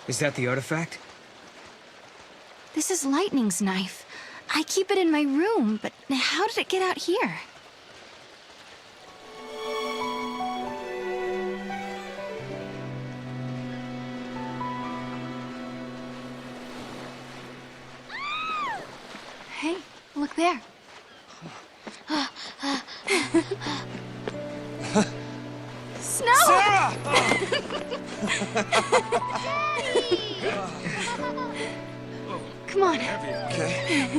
Is that the artifact? This is Lightning's knife. I keep it in my room, but how did it get out here? Hey, look there. Snow! Sarah! Come on. Okay.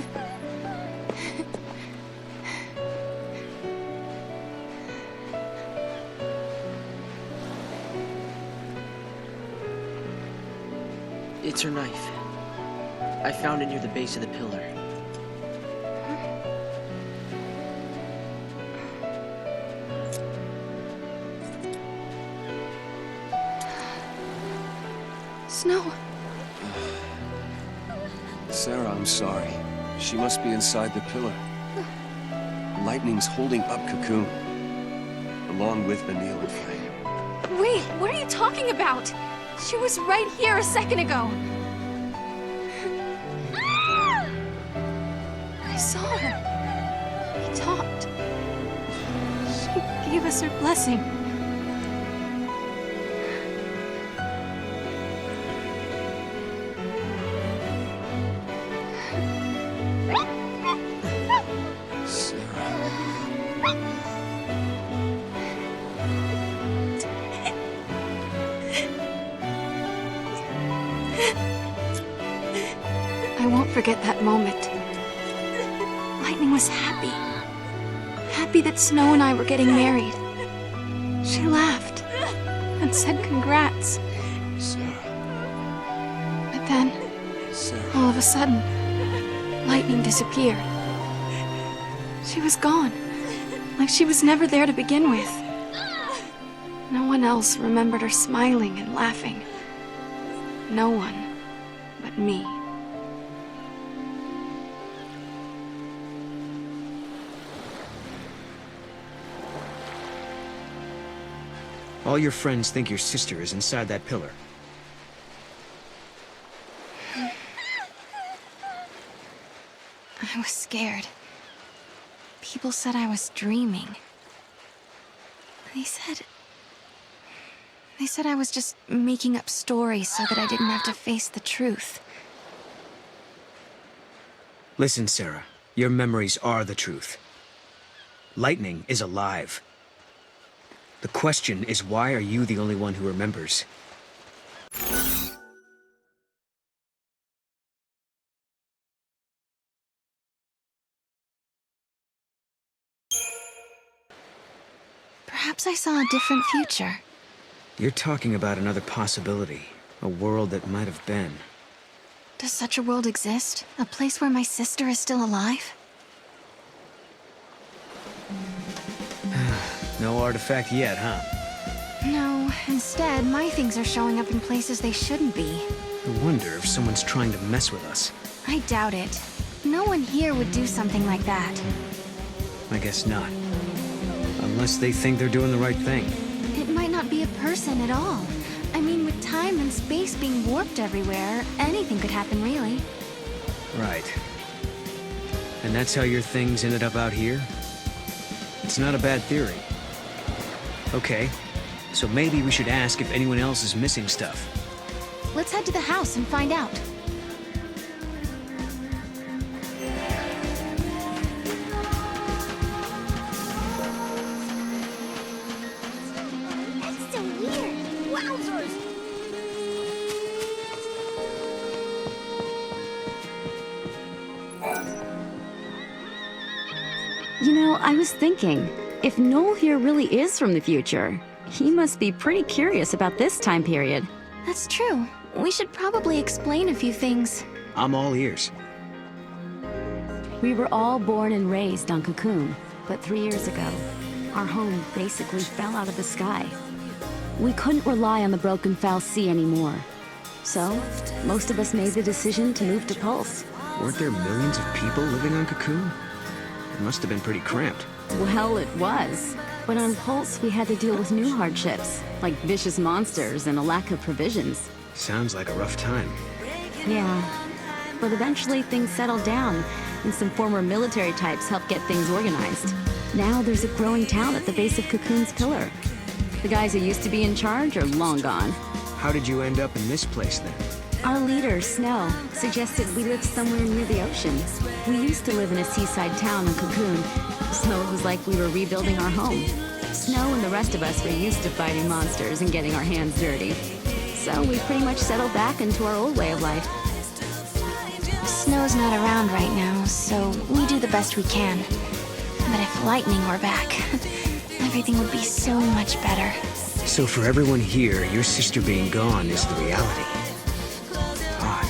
It's her knife. I found it near the base of the pillar. Snow. Sarah, I'm sorry. She must be inside the pillar. Lightning's holding up Cocoon, along with Anil and Flame. Wait, what are you talking about? She was right here a second ago. I saw her. We talked. She gave us her blessing. I won't forget that moment. Lightning was happy. Happy that Snow and I were getting married. She laughed and said congrats. Sarah. But then, Sarah. all of a sudden, Lightning disappeared. She was gone, like she was never there to begin with. No one else remembered her smiling and laughing. No one but me. All your friends think your sister is inside that pillar. I was scared. People said I was dreaming. They said I was just making up stories so that I didn't have to face the truth. Listen, Sarah. Your memories are the truth. Lightning is alive. The question is, why are you the only one who remembers? Perhaps I saw a different future. You're talking about another possibility. A world that might have been. Does such a world exist? A place where my sister is still alive? No artifact yet, huh? No, instead, my things are showing up in places they shouldn't be. I wonder if someone's trying to mess with us. I doubt it. No one here would do something like that. I guess not. Unless they think they're doing the right thing. It might not be a person at all. I mean, with time and space being warped everywhere, anything could happen, really. Right. And that's how your things ended up out here? It's not a bad theory. Okay, so maybe we should ask if anyone else is missing stuff. Let's head to the house and find out. That's so weird. Wowzers! You know, I was thinking, if Noel here really is from the future, he must be pretty curious about this time period. That's true. We should probably explain a few things. I'm all ears. We were all born and raised on Cocoon, but 3 years ago, our home basically fell out of the sky. We couldn't rely on the broken foul sea anymore. So, most of us made the decision to move to Pulse. Weren't there millions of people living on Cocoon? It must have been pretty cramped. Well, it was. But on Pulse, we had to deal with new hardships, like vicious monsters and a lack of provisions. Sounds like a rough time. Yeah. But eventually things settled down, and some former military types helped get things organized. Now there's a growing town at the base of Cocoon's pillar. The guys who used to be in charge are long gone. How did you end up in this place then? Our leader, Snow, suggested we live somewhere near the ocean. We used to live in a seaside town on Cocoon, so it was like we were rebuilding our home. Snow and the rest of us were used to fighting monsters and getting our hands dirty. So we pretty much settled back into our old way of life. Snow's not around right now, so we do the best we can. But if Lightning were back, everything would be so much better. So for everyone here, your sister being gone is the reality. Odd.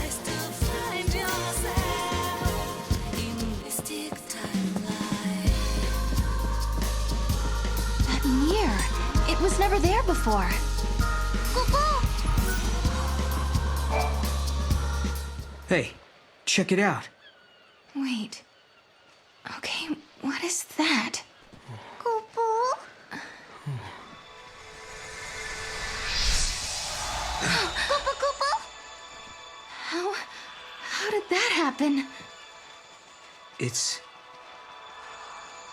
That mirror, it was never there before. Hey, check it out. Wait. Okay, what is that? How did that happen? It's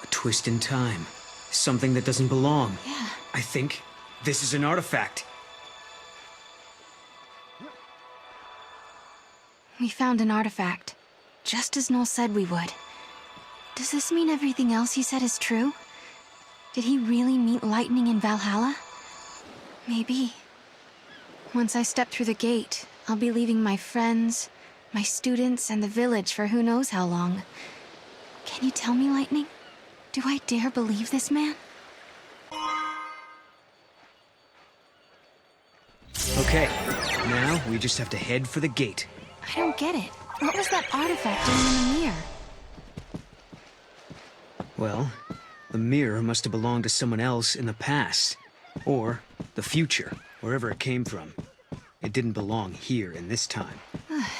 a twist in time. Something that doesn't belong. Yeah. I think this is an artifact. We found an artifact, just as Noel said we would. Does this mean everything else he said is true? Did he really meet Lightning in Valhalla? Maybe. Once I step through the gate, I'll be leaving my friends, my students, and the village for who knows how long. Can you tell me, Lightning? Do I dare believe this man? Okay, now we just have to head for the gate. I don't get it. What was that artifact doing in the mirror? Well, the mirror must have belonged to someone else in the past. Or the future, wherever it came from. It didn't belong here in this time.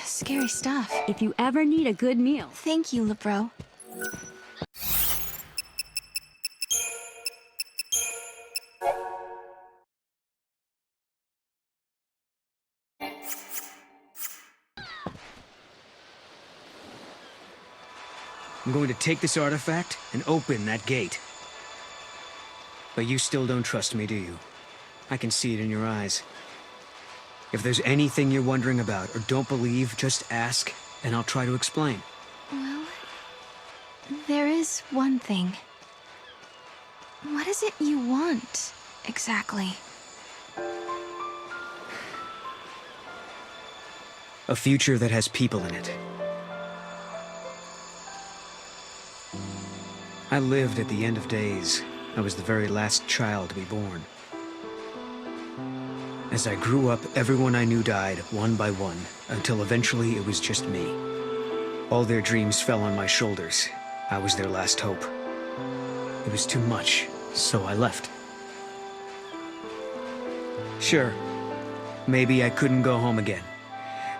Scary stuff. If you ever need a good meal, Thank you, LeBro. I'm going to take this artifact and open that gate. But you still don't trust me, do you? I can see it in your eyes. If there's anything you're wondering about or don't believe, just ask, and I'll try to explain. Well, there is one thing. What is it you want, exactly? A future that has people in it. I lived at the end of days. I was the very last child to be born. As I grew up, everyone I knew died, one by one, until eventually it was just me. All their dreams fell on my shoulders. I was their last hope. It was too much, so I left. Sure, maybe I couldn't go home again.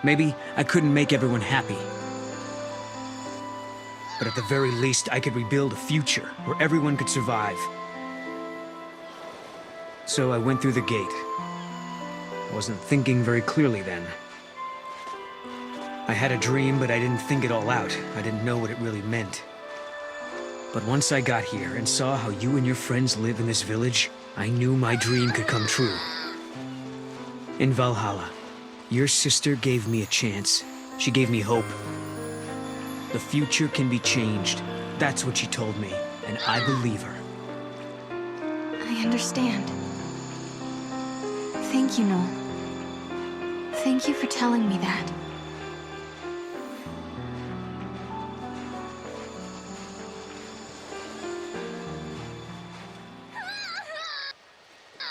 Maybe I couldn't make everyone happy. But at the very least, I could rebuild a future where everyone could survive. So I went through the gate. I wasn't thinking very clearly then. I had a dream, but I didn't think it all out. I didn't know what it really meant. But once I got here and saw how you and your friends live in this village, I knew my dream could come true. In Valhalla, your sister gave me a chance. She gave me hope. The future can be changed. That's what she told me, and I believe her. I understand. Thank you, Noel. Thank you for telling me that.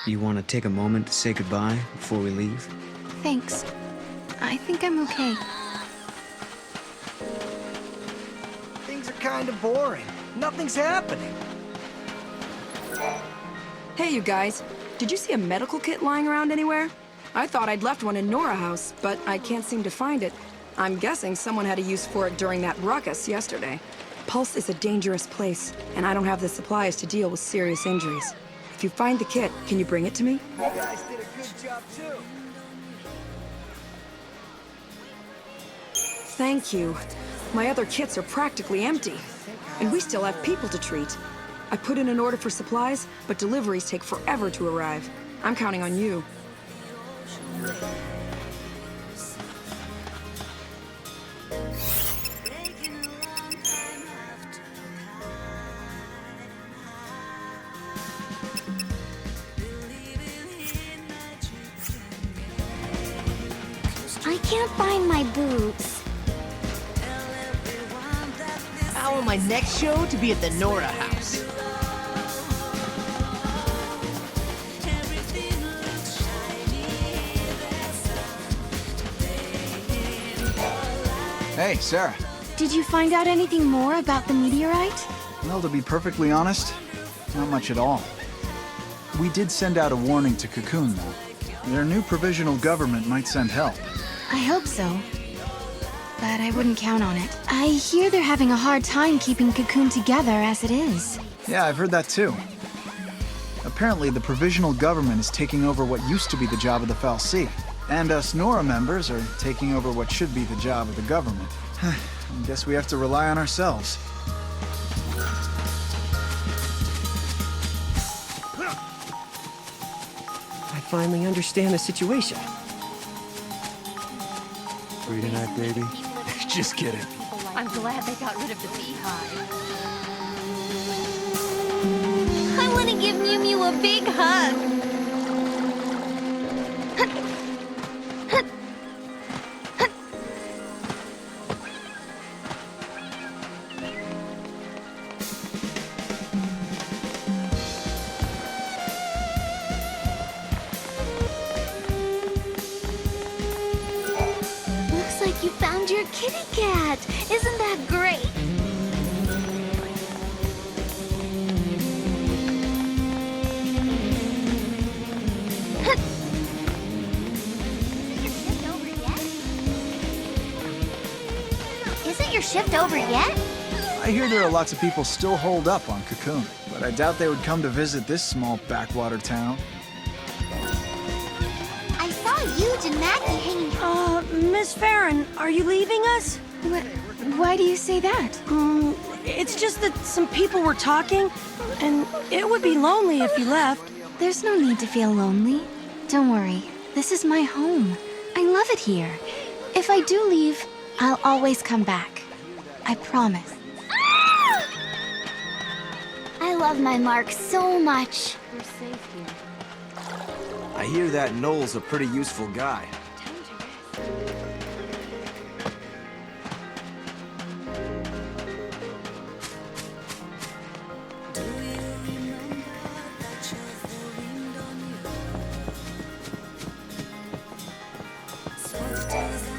You want to take a moment to say goodbye before we leave? Thanks. I think I'm okay. Things are kind of boring. Nothing's happening. Hey, you guys. Did you see a medical kit lying around anywhere? I thought I'd left one in Nora House, but I can't seem to find it. I'm guessing someone had a use for it during that ruckus yesterday. Pulse is a dangerous place, and I don't have the supplies to deal with serious injuries. If you find the kit, can you bring it to me? You guys did a good job, too. Thank you. My other kits are practically empty. And we still have people to treat. I put in an order for supplies, but deliveries take forever to arrive. I'm counting on you. I can't find my boots. I want my next show to be at the Nora house. Hey, Sarah. Did you find out anything more about the meteorite? Well, to be perfectly honest, not much at all. We did send out a warning to Cocoon, though. Their new provisional government might send help. I hope so. But I wouldn't count on it. I hear they're having a hard time keeping Cocoon together as it is. Yeah, I've heard that too. Apparently, the provisional government is taking over what used to be the job of the FALC. And us Nora members are taking over what should be the job of the government. I guess we have to rely on ourselves. I finally understand the situation. Free tonight, baby? Just kidding. I'm glad they got rid of the beehive. I want to give Mew Mew a big hug. Looks like you found your kitty cat. Isn't that great? Isn't your shift over yet? I hear there are lots of people still holed up on Cocoon, but I doubt they would come to visit this small backwater town. I saw Huge and Maggie hanging. Miss Farron, are you leaving us? Why do you say that? It's just that some people were talking, and it would be lonely if you left. There's no need to feel lonely. Don't worry. This is my home. I love it here. If I do leave, I'll always come back. I promise. I love my Mark so much. We're safe here. I hear that Noel's a pretty useful guy.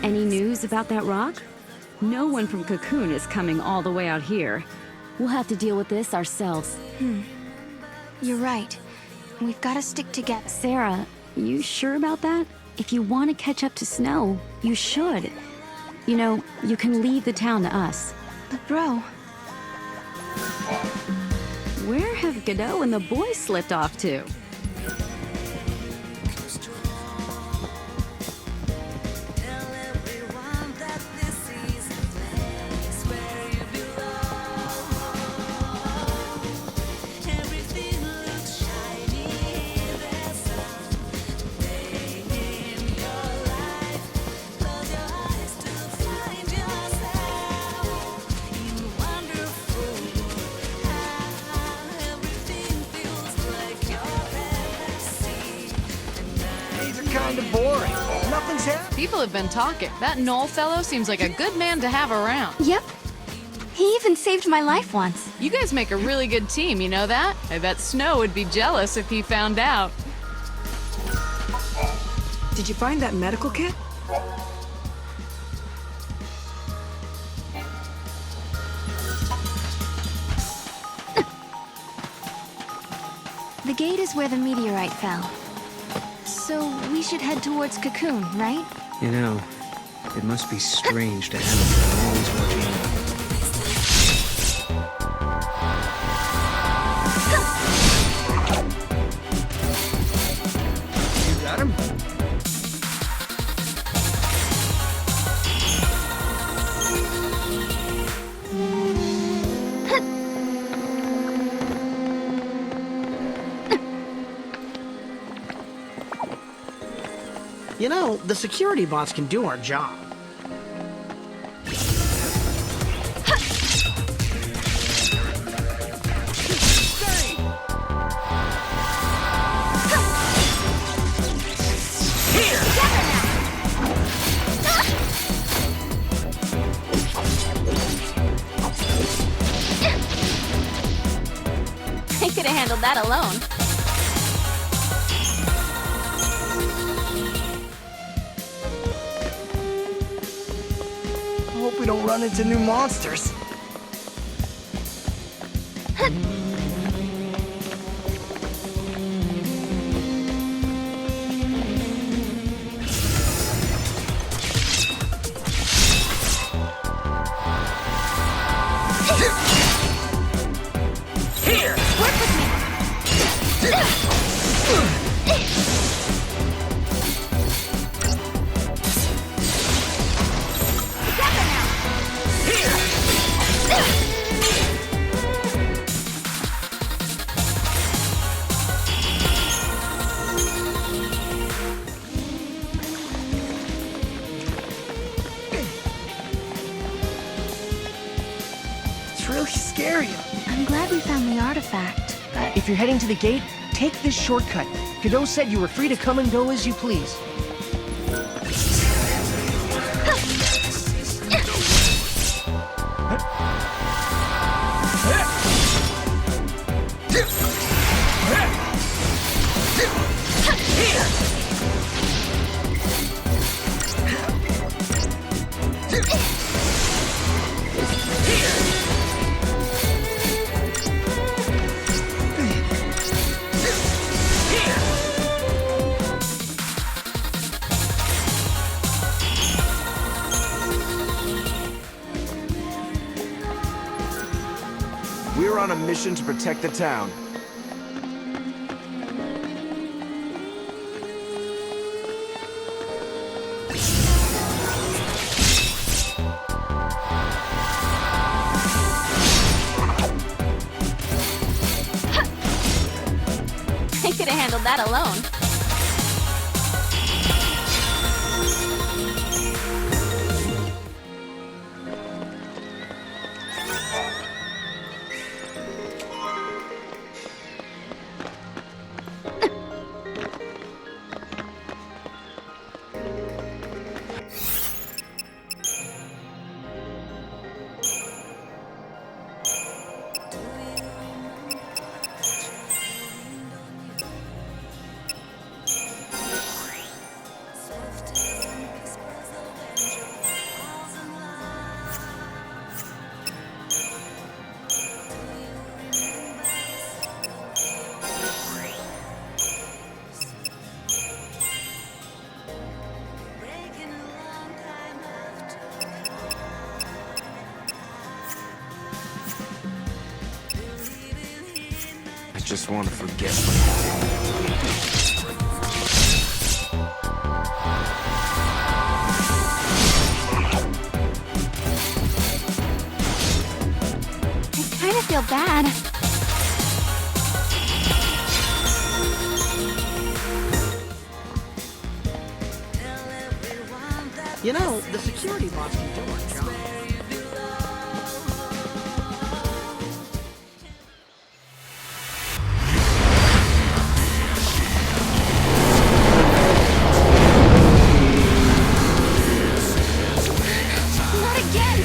Any news about that rock? No one from Cocoon is coming all the way out here. We'll have to deal with this ourselves. You're right. We've got to stick together. Sarah, you sure about that? If you want to catch up to Snow, you should. You know, you can leave the town to us. But bro, Where have Godot and the boys slipped off to? Kind of boring. Nothing's happening. People have been talking. That Noel fellow seems like a good man to have around. Yep. He even saved my life once. You guys make a really good team, you know that? I bet Snow would be jealous if he found out. Did you find that medical kit? The gate is where the meteorite fell. So we should head towards Cocoon, right? You know, it must be strange to have it always watching out. You got him? You know, the security bots can do our job. They could have handled that alone. I hope we don't run into new monsters. It's really scary. I'm glad we found the artifact. If you're heading to the gate, take this shortcut. Cadeau said you were free to come and go as you please. We're on a mission to protect the town. They could have handled that alone. I just want to forget. I kind of feel bad. You know, the security bots can do our job. Not again!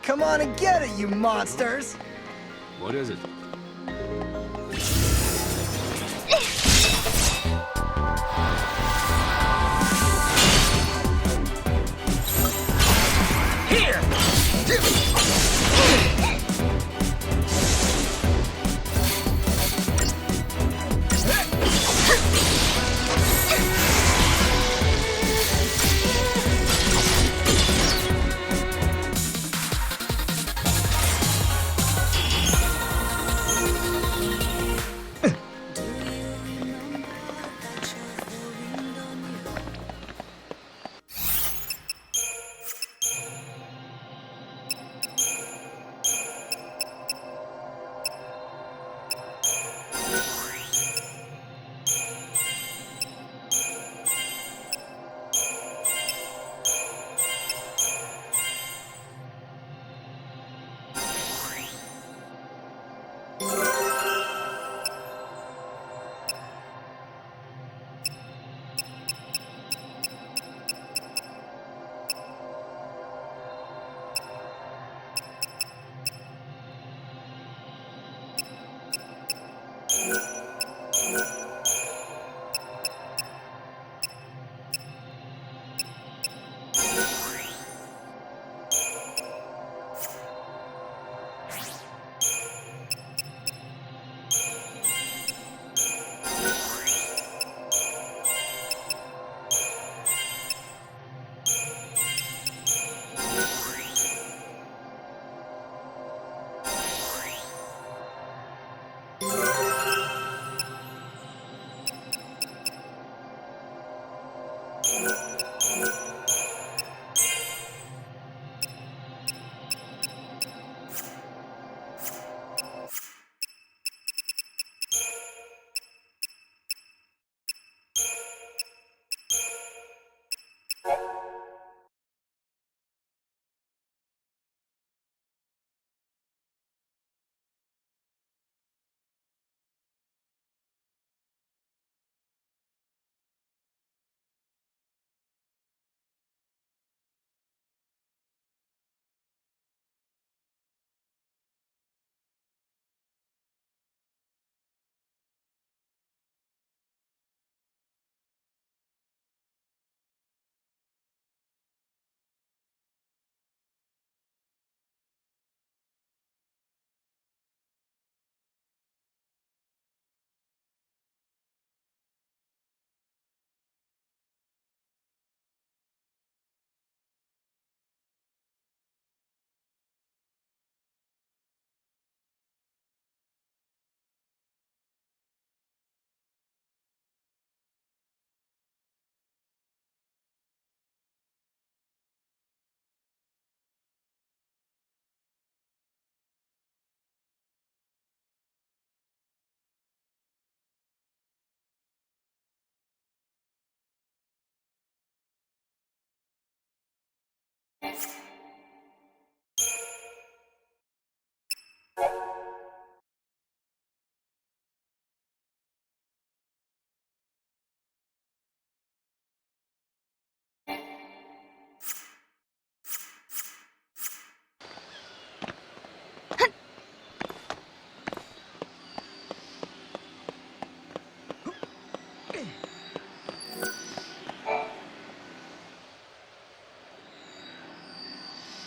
Come on and get it, you monsters! What is it?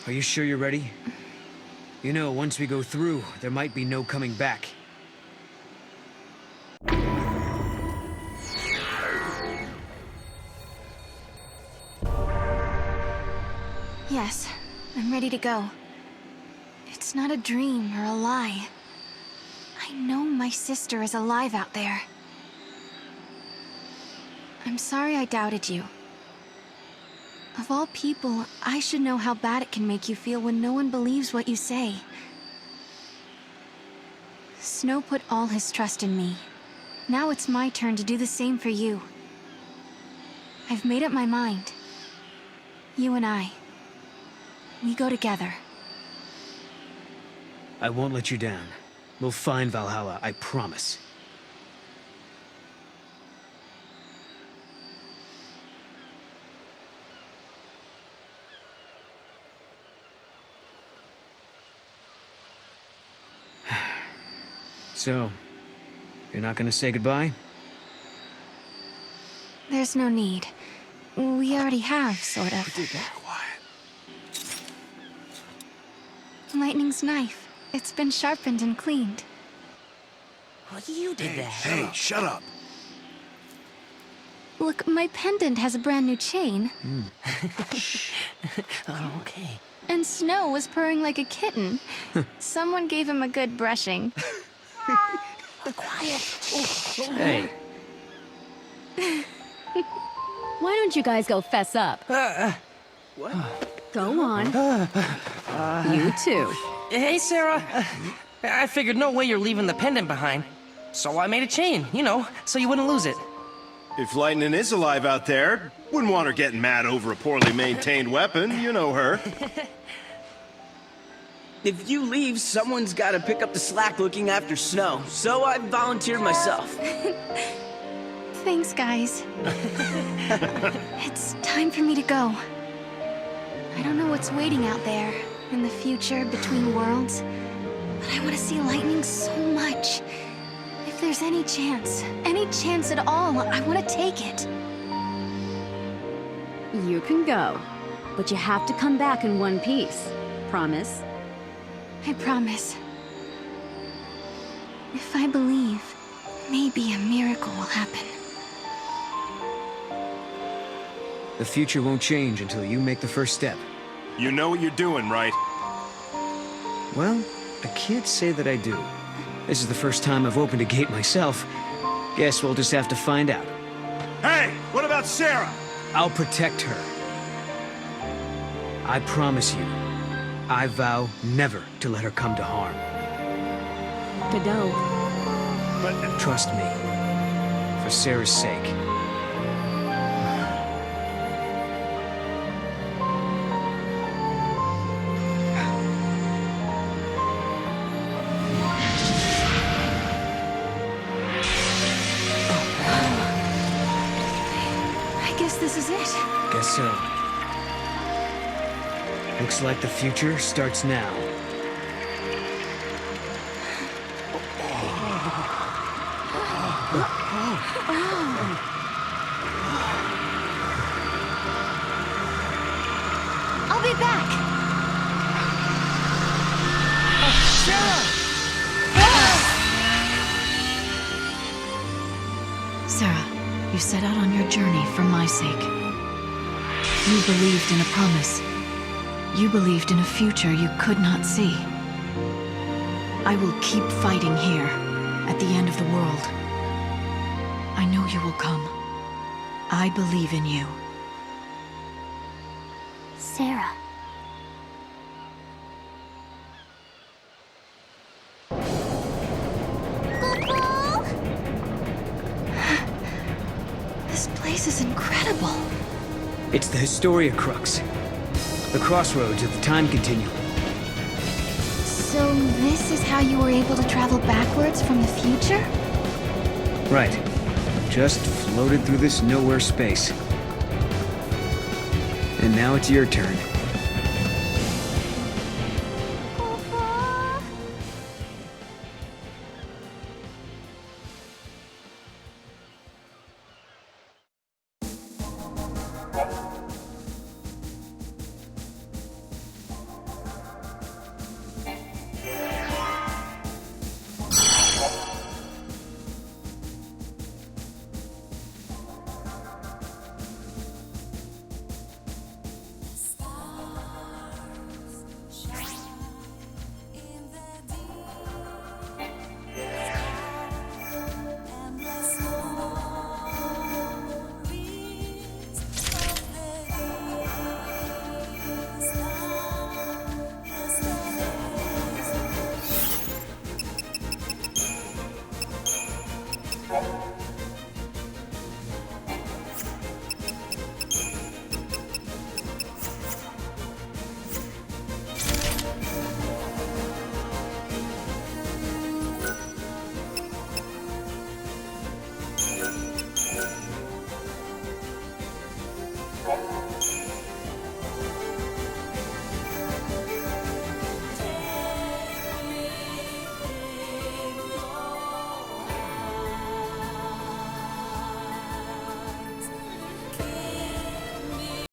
Are you sure you're ready? You know, once we go through, there might be no coming back. Yes, I'm ready to go. It's not a dream or a lie. I know my sister is alive out there. I'm sorry I doubted you. Of all people, I should know how bad it can make you feel when no one believes what you say. Snow put all his trust in me. Now it's my turn to do the same for you. I've made up my mind. You and I. We go together. I won't let you down. We'll find Valhalla, I promise. So, you're not gonna say goodbye? There's no need. We already have, sort of. Lightning's knife. It's been sharpened and cleaned. Well, you did that. Hey, shut up. Look, my pendant has a brand new chain. Oh, okay. And Snow was purring like a kitten. Someone gave him a good brushing. Quiet. Hey. Why don't you guys go fess up? What? Go on. You too. Hey, Sarah. I figured no way you're leaving the pendant behind. So I made a chain, you know, so you wouldn't lose it. If Lightning is alive out there, wouldn't want her getting mad over a poorly maintained weapon. You know her. If you leave, someone's got to pick up the slack looking after Snow. So I volunteered myself. Thanks, guys. It's time for me to go. I don't know what's waiting out there, in the future, between worlds. But I want to see Lightning so much. If there's any chance at all, I want to take it. You can go. But you have to come back in one piece. Promise? I promise. If I believe, maybe a miracle will happen. The future won't change until you make the first step. You know what you're doing, right? Well, I can't say that I do. This is the first time I've opened a gate myself. Guess we'll just have to find out. Hey, what about Sarah? I'll protect her. I promise you. I vow never to let her come to harm. Godot. But trust me, for Sarah's sake. I guess this is it. Guess so. Looks like the future starts now. I'll be back. Sarah, you set out on your journey for my sake. You believed in a promise. You believed in a future you could not see. I will keep fighting here, at the end of the world. I know you will come. I believe in you. Sarah. This place is incredible. It's the Historia Crux. The crossroads of the time continuum. So this is how you were able to travel backwards from the future? Right. Just floated through this nowhere space. And now it's your turn.